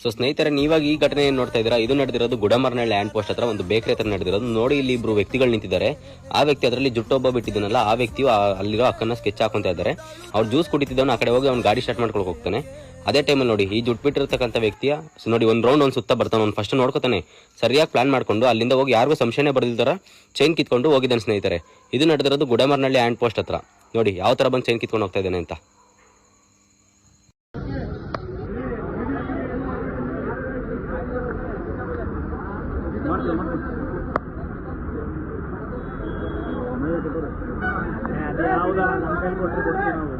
So ಸ್ನೇಹಿತರೆ, ನೀವಾಗ ಈ ಘಟನೆ ಏನ್ ನೋಡ್ತಾ ಇದ್ದೀರಾ, ಇದು ನಡೆದಿರೋದು ಗುಡಮರ್ನಹಳ್ಳಿ ಲ್ಯಾಂಡ್ ಪೋಸ್ಟ್ ಹತ್ರ ಒಂದು ಬೇಕರಿ ಹತ್ರ ನಡೆದಿರೋದು. ನೋಡಿ, ಇಲ್ಲಿ ಇಬ್ರು ವ್ಯಕ್ತಿಗಳು ನಿಂತಿದ್ದಾರೆ. ಆ ವ್ಯಕ್ತಿ ಅದರಲ್ಲಿ ಜುಟ್ಟೊಬ್ಬ ಬಿಟ್ಟಿದ್ದಾನಲ್ಲ, ಆ ವ್ಯಕ್ತಿಯು ಅಲ್ಲಿರೋ ಅಕ್ಕನ್ನ ಸ್ಕೆಚ್ ಹಾಕೊಂತ ಇದ್ದಾರೆ. ಅವ್ರು ಜ್ಯೂಸ್ ಕುಡಿತಿದ್ದವನು ಆ ಕಡೆ ಹೋಗಿ ಅವ್ನು ಗಾಡಿ ಸ್ಟಾರ್ಟ್ ಮಾಡ್ಕೊಳಕ್ ಹೋಗ್ತಾನೆ. ಅದೇ ಟೈಮಲ್ಲಿ ನೋಡಿ, ಈ ಜುಟ್ಟು ಬಿಟ್ಟಿರ್ತಕ್ಕಂಥ ವ್ಯಕ್ತಿಯ ನೋಡಿ ಒಂದ್ ರೌಂಡ್ ಒಂದ್ ಸುತ್ತ ಬರ್ತಾನೆ. ಅವ್ನು ಫಸ್ಟ್ ನೋಡ್ಕೊತಾನೆ, ಸರಿಯಾಗಿ ಪ್ಲಾನ್ ಮಾಡ್ಕೊಂಡು ಅಲ್ಲಿಂದ ಹೋಗಿ ಯಾರಿಗೂ ಸಂಶಯನೇ ಬರ್ದಿಲ್ದಾರ ಚೈನ್ ಕಿತ್ಕೊಂಡು ಹೋಗಿದ್ದಾನೆ. ಸ್ನೇಹಿತರೆ, ಇದು ನಡೆದಿರೋದು ಗುಡಮರ್ನಹಳ್ಳಿ ಲ್ಯಾಂಡ್ ಪೋಸ್ಟ್ ಹತ್ರ. ನೋಡಿ ಯಾವ ತರ ಬಂದು ಚೈನ್ ಕಿತ್ಕೊಂಡು ಹೋಗ್ತಾ ಇದ್ದಾನೆ ಅಂತ. ಯಾವುದಾ ನಮ್ಮ ಕೈ ಕೊಟ್ಟರೆ ಕೊಡ್ತೀವಿ ನಾವು.